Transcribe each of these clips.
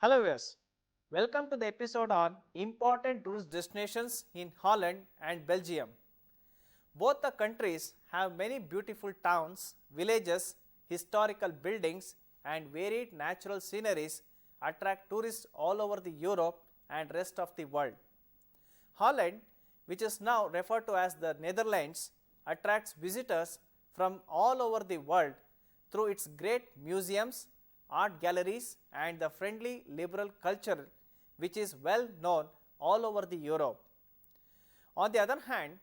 Hello viewers, welcome to the episode on important tourist destinations in Holland and Belgium. Both the countries have many beautiful towns, villages, historical buildings and varied natural sceneries attract tourists all over the Europe and rest of the world. Holland, which is now referred to as the Netherlands, attracts visitors from all over the world through its great museums, art galleries and the friendly liberal culture which is well known all over the Europe. On the other hand,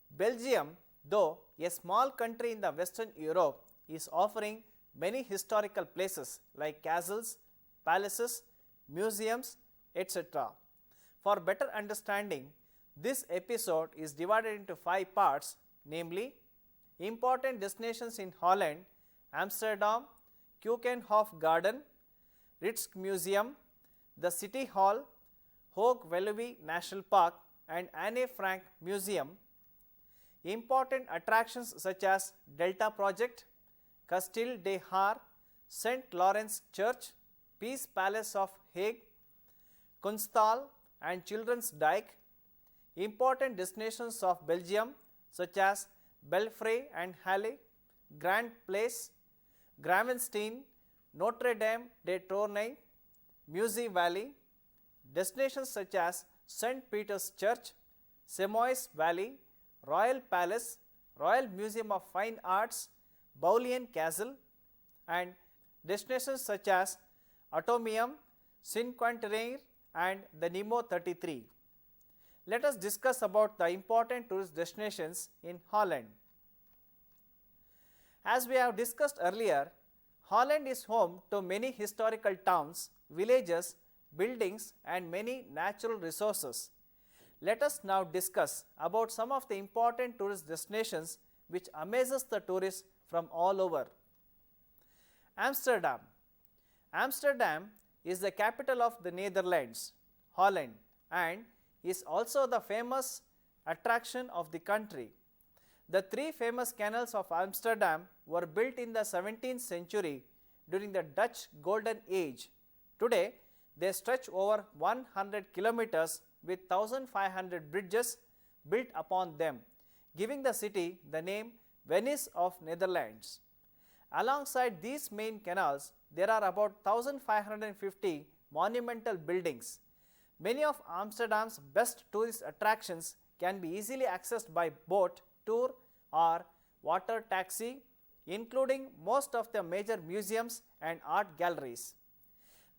Belgium, though a small country in the Western Europe, is offering many historical places like castles, palaces, museums, etc. For better understanding, this episode is divided into 5 parts, namely important destinations in Holland, Amsterdam, Keukenhof Garden, Rijksmuseum, the City Hall, Hoog Veluwe National Park and Anne Frank Museum. Important attractions such as Delta Project, Kasteel de Haar, St. Lawrence Church, Peace Palace of Hague, Kunsthal and Children's Dyke. Important destinations of Belgium such as Belfry and Halle, Grand Place, Gravenstein, Notre Dame de Tournai, Meuse Valley. Destinations such as St. Peter's Church, Semois Valley, Royal Palace, Royal Museum of Fine Arts, Bouillon Castle and destinations such as Atomium, Cinquantenaire and the Nemo 33. Let us discuss about the important tourist destinations in Holland. As we have discussed earlier, Holland is home to many historical towns, villages, buildings and many natural resources. Let us now discuss about some of the important tourist destinations which amazes the tourists from all over. Amsterdam. Amsterdam is the capital of the Netherlands, Holland, and is also the famous attraction of the country. The 3 famous canals of Amsterdam were built in the 17th century during the Dutch Golden Age. Today, they stretch over 100 kilometers with 1500 bridges built upon them, giving the city the name Venice of Netherlands. Alongside these main canals, there are about 1550 monumental buildings. Many of Amsterdam's best tourist attractions can be easily accessed by boat, tour or water taxi, including most of the major museums and art galleries.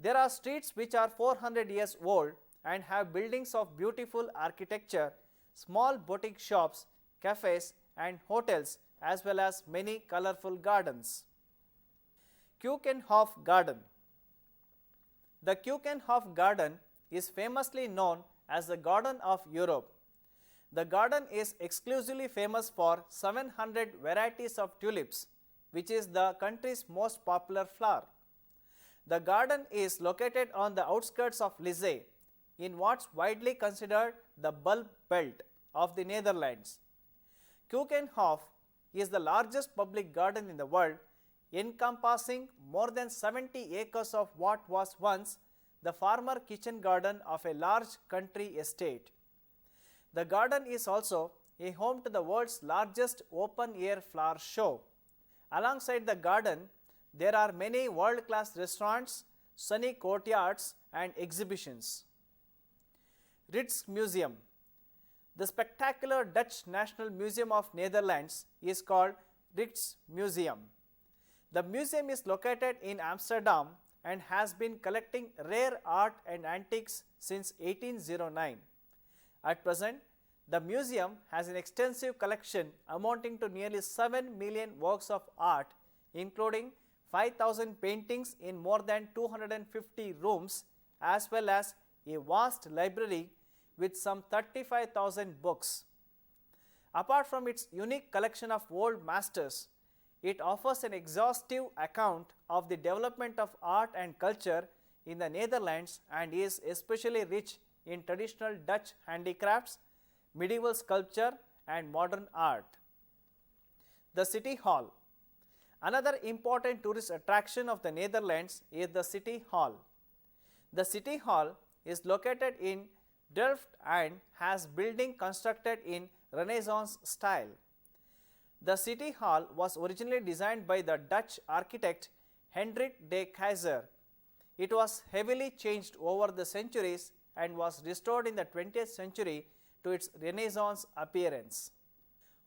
There are streets which are 400 years old and have buildings of beautiful architecture, small boutique shops, cafes and hotels as well as many colorful gardens. Keukenhof Garden. The Keukenhof Garden is famously known as the Garden of Europe. The garden is exclusively famous for 700 varieties of tulips, which is the country's most popular flower. The garden is located on the outskirts of Lize, in what's widely considered the bulb belt of the Netherlands. Keukenhof is the largest public garden in the world, encompassing more than 70 acres of what was once the former kitchen garden of a large country estate. The garden is also a home to the world's largest open-air flower show. Alongside the garden, there are many world-class restaurants, sunny courtyards and exhibitions. Rijksmuseum. The spectacular Dutch National Museum of Netherlands is called Rijksmuseum. The museum is located in Amsterdam and has been collecting rare art and antiques since 1809. At present, the museum has an extensive collection amounting to nearly 7 million works of art, including 5,000 paintings in more than 250 rooms, as well as a vast library with some 35,000 books. Apart from its unique collection of old masters, it offers an exhaustive account of the development of art and culture in the Netherlands and is especially rich in traditional Dutch handicrafts, medieval sculpture and modern art. The City Hall. Another important tourist attraction of the Netherlands is the City Hall. The city hall is located in Delft and has building constructed in Renaissance style. The city hall was originally designed by the Dutch architect Hendrik de Keyser. It was heavily changed over the centuries and was restored in the 20th century to its Renaissance appearance.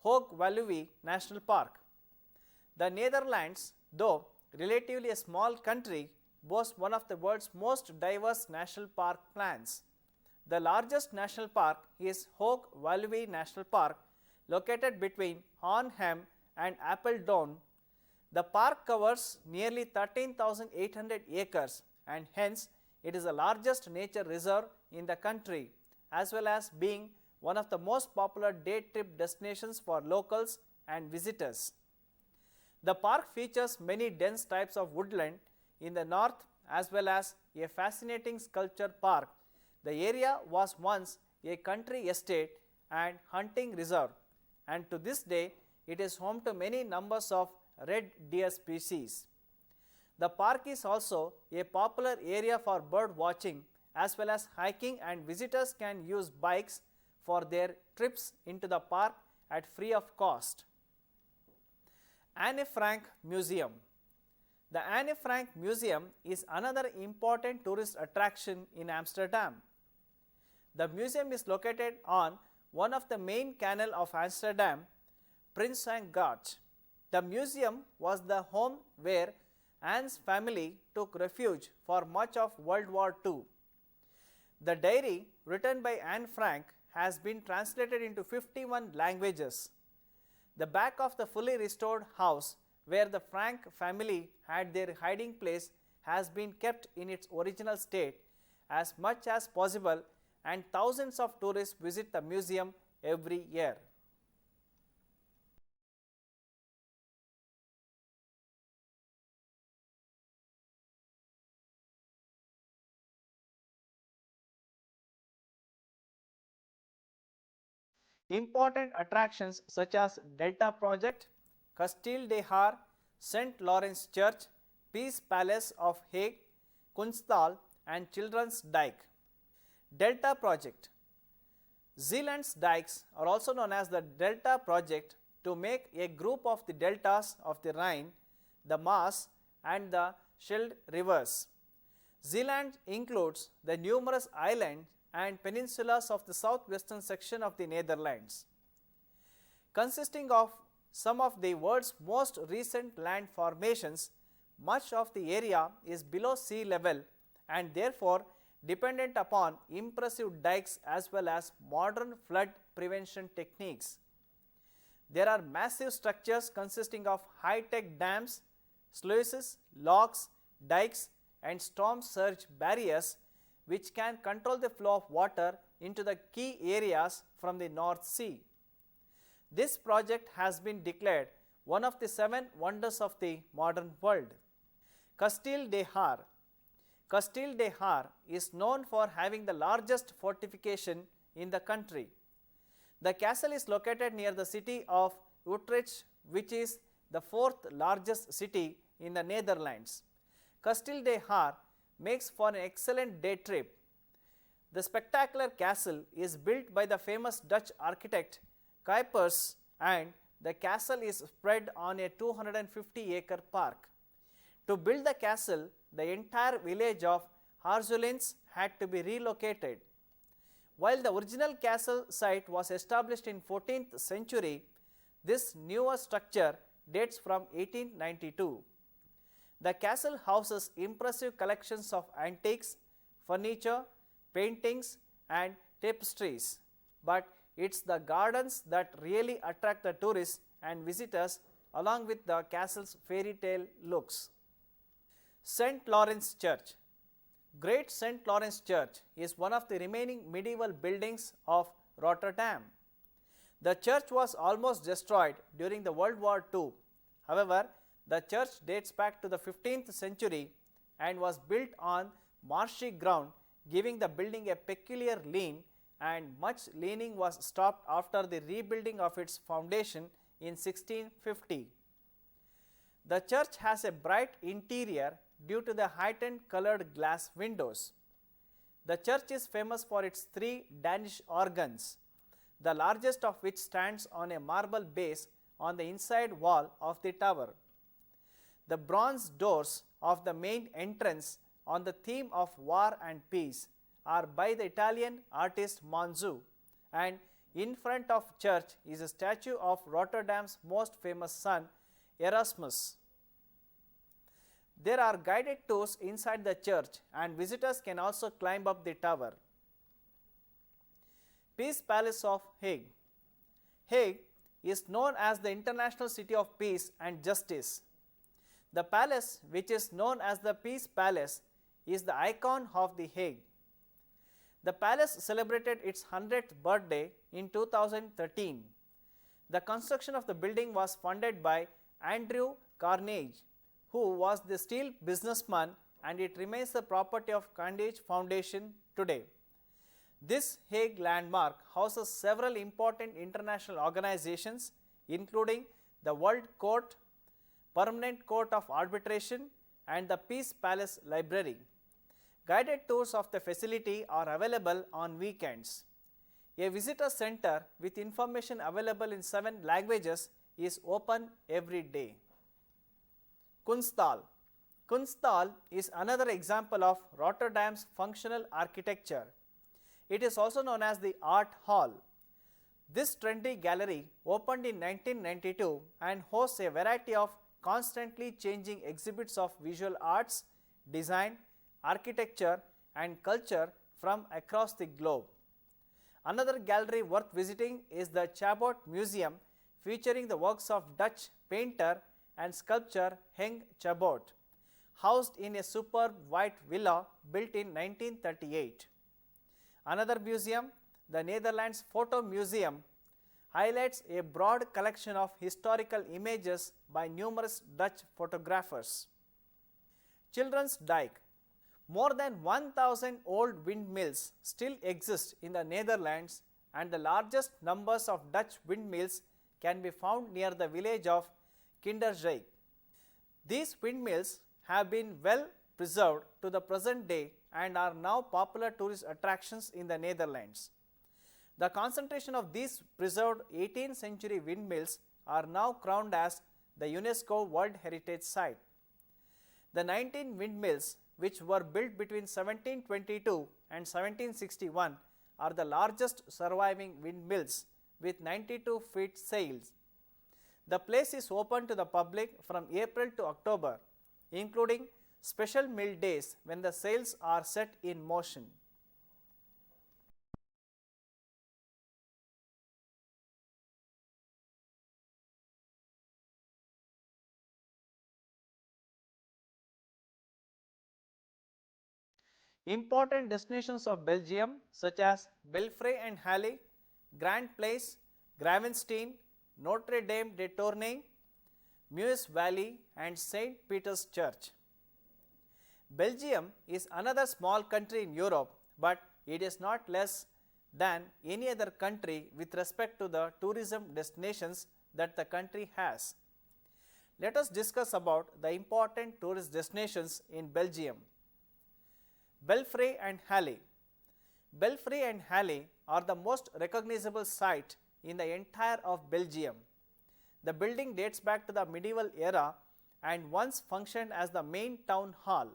Hoog Valuwe National Park. The Netherlands, though relatively a small country, boasts one of the world's most diverse national park plans. The largest national park is Hoog Valuwe National Park, located between Arnhem and Apeldoorn. The park covers nearly 13,800 acres and hence it is the largest nature reserve in the country, as well as being one of the most popular day trip destinations for locals and visitors. The park features many dense types of woodland in the north as well as a fascinating sculpture park. The area was once a country estate and hunting reserve, and to this day it is home to many numbers of red deer species. The park is also a popular area for bird watching as well as hiking, and visitors can use bikes for their trips into the park at free of cost. Anne Frank Museum. The Anne Frank Museum is another important tourist attraction in Amsterdam. The museum is located on one of the main canals of Amsterdam, Prinsjesgracht. The museum was the home where Anne's family took refuge for much of World War II. The diary written by Anne Frank has been translated into 51 languages. The back of the fully restored house where the Frank family had their hiding place has been kept in its original state as much as possible, and thousands of tourists visit the museum every year. Important attractions such as Delta Project, Castile de Har, St. Lawrence Church, Peace Palace of Hague, Kunsthal and Children's Dyke. Delta Project. Zeeland's dikes are also known as the Delta Project to make a group of the deltas of the Rhine, the Maas and the Scheldt rivers. Zeeland includes the numerous islands and peninsulas of the southwestern section of the Netherlands. Consisting of some of the world's most recent land formations, much of the area is below sea level and therefore dependent upon impressive dikes as well as modern flood prevention techniques. There are massive structures consisting of high-tech dams, sluices, locks, dikes and storm surge barriers which can control the flow of water into the key areas from the North Sea. This project has been declared one of the 7 wonders of the modern world. Castile de Har. Castile de Har is known for having the largest fortification in the country. The castle is located near the city of Utrecht, which is the 4th largest city in the Netherlands. Castile de Har makes for an excellent day trip. The spectacular castle is built by the famous Dutch architect Kuipers, and the castle is spread on a 250-acre park. To build the castle, the entire village of Harzulens had to be relocated. While the original castle site was established in 14th century, this newer structure dates from 1892. The castle houses impressive collections of antiques, furniture, paintings and tapestries, but it's the gardens that really attract the tourists and visitors along with the castle's fairy tale looks. St. Lawrence Church. Great St. Lawrence Church is one of the remaining medieval buildings of Rotterdam. The church was almost destroyed during the World War II. However, the church dates back to the 15th century and was built on marshy ground, giving the building a peculiar lean, and much leaning was stopped after the rebuilding of its foundation in 1650. The church has a bright interior due to the heightened colored glass windows. The church is famous for its three Danish organs, the largest of which stands on a marble base on the inside wall of the tower. The bronze doors of the main entrance on the theme of war and peace are by the Italian artist Manzu, and in front of church is a statue of Rotterdam's most famous son, Erasmus. There are guided tours inside the church and visitors can also climb up the tower. Peace Palace of Hague. Hague is known as the International City of Peace and Justice. The palace, which is known as the Peace Palace, is the icon of The Hague. The palace celebrated its 100th birthday in 2013. The construction of the building was funded by Andrew Carnegie, who was the steel businessman, and it remains the property of Carnegie Foundation today. This Hague landmark houses several important international organizations, including the World Court, Permanent Court of Arbitration, and the Peace Palace Library. Guided tours of the facility are available on weekends. A visitor center with information available in 7 languages is open every day. Kunsthal. Kunsthal is another example of Rotterdam's functional architecture. It is also known as the Art Hall. This trendy gallery opened in 1992 and hosts a variety of constantly changing exhibits of visual arts, design, architecture and culture from across the globe. Another gallery worth visiting is the Chabot Museum, featuring the works of Dutch painter and sculptor Henk Chabot, housed in a superb white villa built in 1938. Another museum, the Netherlands Photo Museum, highlights a broad collection of historical images by numerous Dutch photographers. Children's Dyke. More than 1,000 old windmills still exist in the Netherlands, and the largest numbers of Dutch windmills can be found near the village of Kinderdijk. These windmills have been well preserved to the present day and are now popular tourist attractions in the Netherlands. The concentration of these preserved 18th century windmills are now crowned as the UNESCO World Heritage Site. The 19 windmills, which were built between 1722 and 1761, are the largest surviving windmills with 92 feet sails. The place is open to the public from April to October, including special mill days when the sails are set in motion. Important destinations of Belgium such as Belfry and Halle, Grand Place, Gravenstein, Notre Dame de Tournai, Meuse Valley and St. Peter's Church. Belgium is another small country in Europe, but it is not less than any other country with respect to the tourism destinations that the country has. Let us discuss about the important tourist destinations in Belgium. Belfry and Halle. Belfry and Halle are the most recognizable site in the entire of Belgium. The building dates back to the medieval era and once functioned as the main town hall.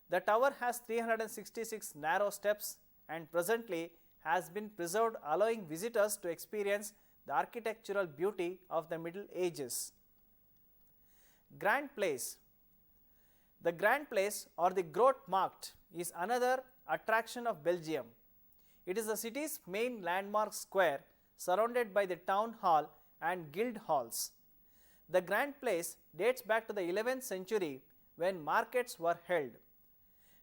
The tower has 366 narrow steps and presently has been preserved, allowing visitors to experience the architectural beauty of the Middle Ages. Grand Place. The Grand Place or the Grote Markt is another attraction of Belgium. It is the city's main landmark square surrounded by the town hall and guild halls. The Grand Place dates back to the 11th century when markets were held.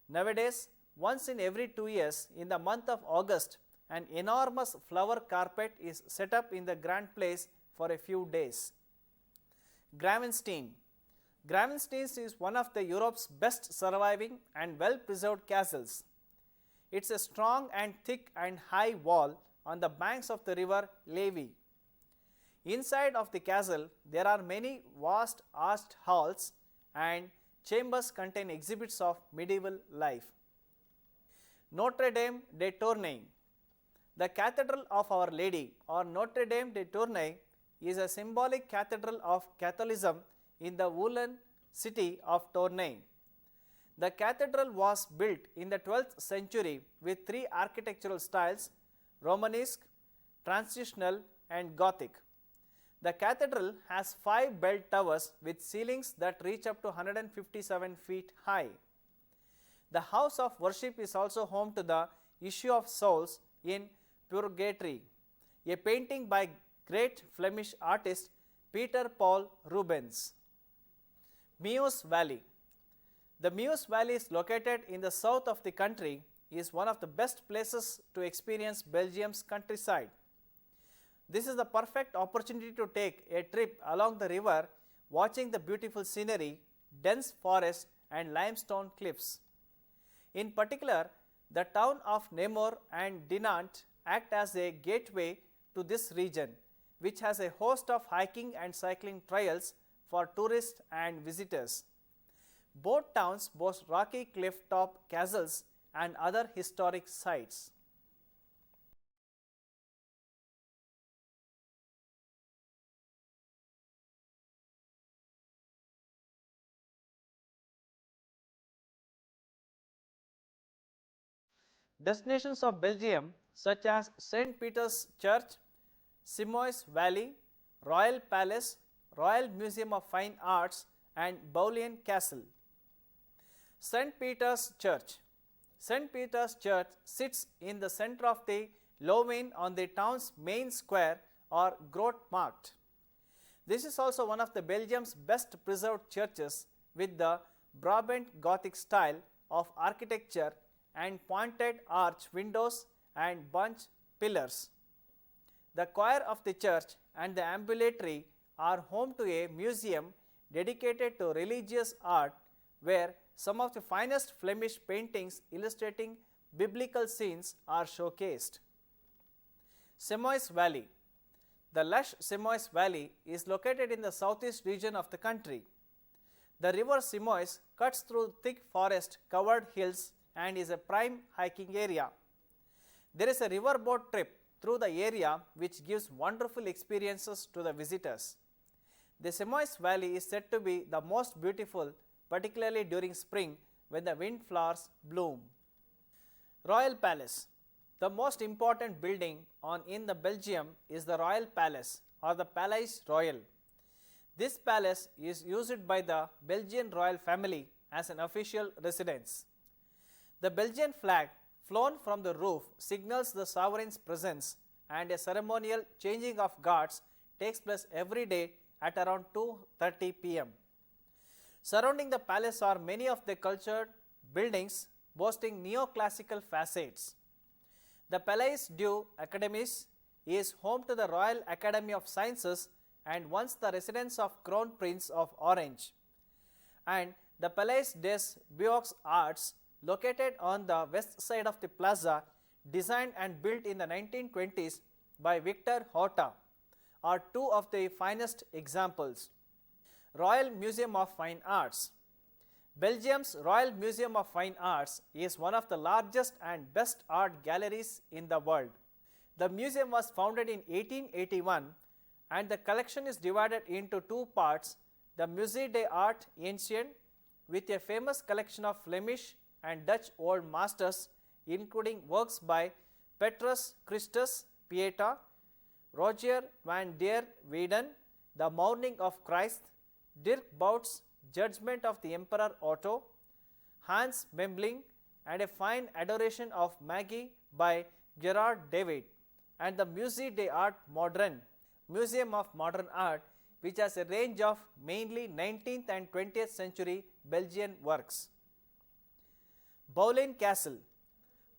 Nowadays, once in every 2 years in the month of August, an enormous flower carpet is set up in the Grand Place for a few days. Gravenstein. Gravenstein is one of the Europe's best surviving and well preserved castles. It's a strong and thick and high wall on the banks of the river Levy. Inside of the castle, there are many vast arched halls and chambers contain exhibits of medieval life. Notre Dame de Tournai. The Cathedral of Our Lady or Notre Dame de Tournai is a symbolic cathedral of Catholicism in the woolen city of Tournai. The cathedral was built in the 12th century with three architectural styles: Romanesque, Transitional and Gothic. The cathedral has 5 bell towers with ceilings that reach up to 157 feet high. The house of worship is also home to the Issue of Souls in Purgatory, a painting by great Flemish artist Peter Paul Rubens. Meuse Valley. The Meuse Valley is located in the south of the country, is one of the best places to experience Belgium's countryside. This is the perfect opportunity to take a trip along the river, watching the beautiful scenery, dense forest and limestone cliffs. In particular, the town of Namur and Dinant act as a gateway to this region, which has a host of hiking and cycling trails for tourists and visitors. Both towns boast rocky cliff-top castles and other historic sites. Destinations of Belgium such as St. Peter's Church, Simois Valley, Royal Palace, Royal Museum of Fine Arts and Bouillon Castle. St. Peter's Church. St. Peter's Church sits in the center of the Louvain on the town's main square or Grote Markt. This is also one of the Belgium's best preserved churches with the Brabant Gothic style of architecture and pointed arch windows and bunch pillars. The choir of the church and the ambulatory are home to a museum dedicated to religious art where some of the finest Flemish paintings illustrating biblical scenes are showcased. Simois Valley. The lush Simois Valley is located in the southeast region of the country. The river Simois cuts through thick forest covered hills and is a prime hiking area. There is a riverboat trip through the area which gives wonderful experiences to the visitors. The Simois Valley is said to be the most beautiful, particularly during spring when the windflowers bloom. Royal Palace. The most important building in the Belgium is the Royal Palace or the Palais Royal. This palace is used by the Belgian royal family as an official residence. The Belgian flag flown from the roof signals the sovereign's presence, and a ceremonial changing of guards takes place every day at around 2:30 p.m. Surrounding the palace are many of the cultured buildings boasting neoclassical facades. The Palais des Academies is home to the Royal Academy of Sciences and once the residence of Crown Prince of Orange, and the Palais des Beaux-Arts, located on the west side of the plaza, designed and built in the 1920s by Victor Horta, are two of the finest examples. Royal Museum of Fine Arts. Belgium's Royal Museum of Fine Arts is one of the largest and best art galleries in the world. The museum was founded in 1881 and the collection is divided into two parts: the Musée des Arts Anciens, with a famous collection of Flemish and Dutch old masters, including works by Petrus Christus Pieta, Roger van der Weyden, The Mourning of Christ, Dirk Bout's Judgment of the Emperor Otto, Hans Memling, and a fine adoration of Maggie by Gerard David, and the Musée des Arts Modernes, Museum of Modern Art, which has a range of mainly 19th and 20th century Belgian works. Bouillon Castle.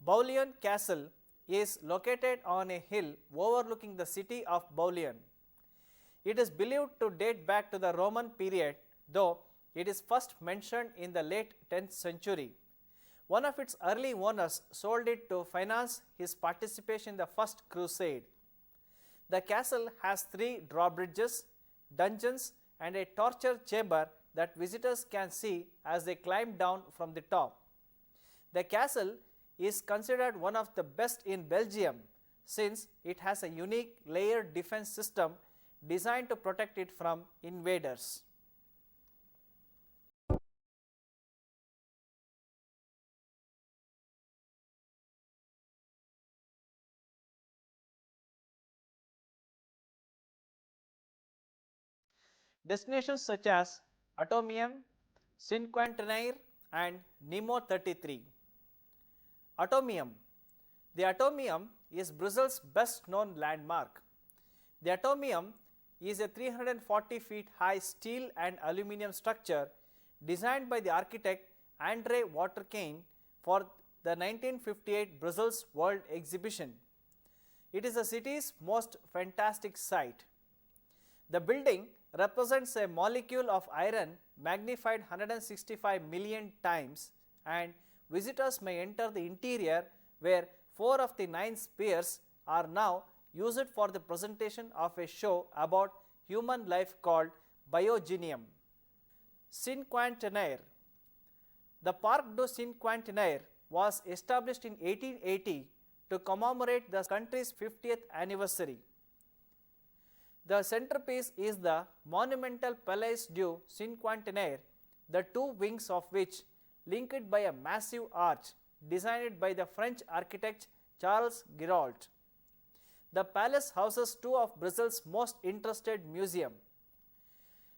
Bouillon Castle is located on a hill overlooking the city of Bouillon. It is believed to date back to the Roman period, though it is first mentioned in the late 10th century. One of its early owners sold it to finance his participation in the First Crusade. The castle has 3 drawbridges, dungeons, and a torture chamber that visitors can see as they climb down from the top. The castle is considered one of the best in Belgium since it has a unique layered defense system designed to protect it from invaders. Destinations such as Atomium, Cinquantenaire and Nemo 33. Atomium. The Atomium is Brussels' best known landmark. The Atomium is a 340 feet high steel and aluminium structure designed by the architect André Waterkane for the 1958 Brussels World Exhibition. It is the city's most fantastic sight. The building represents a molecule of iron magnified 165 million times, and visitors may enter the interior where 4 of the 9 spheres are now used for the presentation of a show about human life called Biogenium. Cinquantenaire. The Parc du Cinquantenaire was established in 1880 to commemorate the country's 50th anniversary. The centerpiece is the monumental Palais du Cinquantenaire, the 2 wings of which, linked by a massive arch designed by the French architect Charles Girault. The palace houses 2 of Brussels' most interested museums,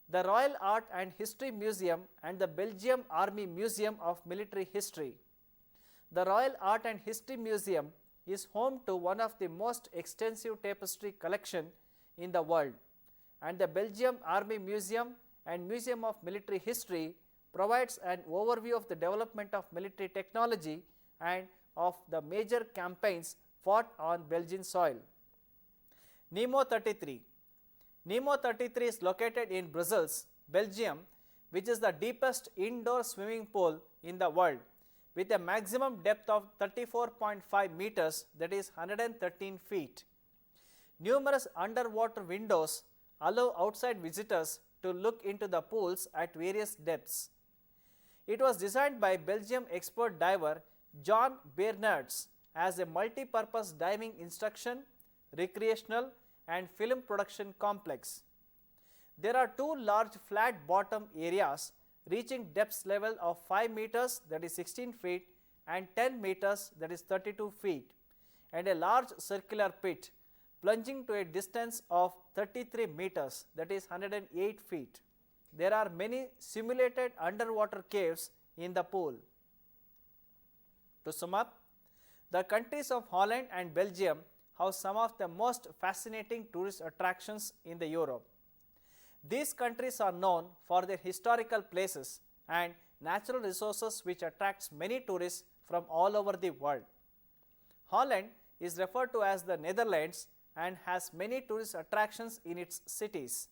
the Royal Art and History Museum and the Belgium Army Museum of Military History. The Royal Art and History Museum is home to one of the most extensive tapestry collections in the world, and the Belgium Army Museum and Museum of Military History provides an overview of the development of military technology and of the major campaigns fought on Belgian soil. Nemo 33. Nemo 33 is located in Brussels, Belgium, which is the deepest indoor swimming pool in the world, with a maximum depth of 34.5 meters, that is 113 feet. Numerous underwater windows allow outside visitors to look into the pools at various depths. It was designed by Belgium expert diver John Bernards as a multi-purpose diving instruction, recreational and film production complex. There are 2 large flat bottom areas reaching depth level of 5 meters, that is 16 feet, and 10 meters, that is 32 feet, and a large circular pit plunging to a distance of 33 meters, that is 108 feet. There are many simulated underwater caves in the pool. To sum up, the countries of Holland and Belgium have some of the most fascinating tourist attractions in the Europe. These countries are known for their historical places and natural resources which attracts many tourists from all over the world. Holland is referred to as the Netherlands and has many tourist attractions in its cities.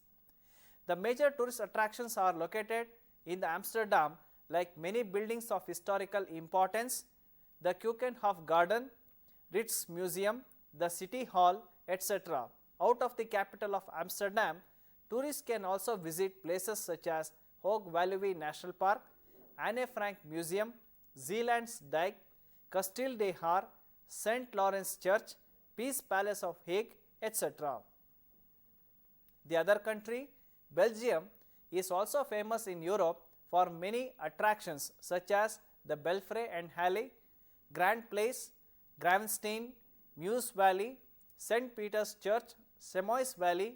The major tourist attractions are located in Amsterdam, like many buildings of historical importance, the Keukenhof Garden, Ritz Museum, the City Hall, etc. Out of the capital of Amsterdam, tourists can also visit places such as Hoog Valuwe National Park, Anne Frank Museum, Zeeland's Dijk, Kasteel de Haar, St. Lawrence Church, Peace Palace of Hague, etc. The other country, Belgium, is also famous in Europe for many attractions such as the Belfry and Halle, Grand Place, Gravenstein, Meuse Valley, St. Peter's Church, Semois Valley,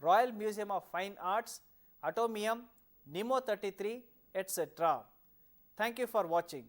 Royal Museum of Fine Arts, Atomium, Nemo 33, etc. Thank you for watching.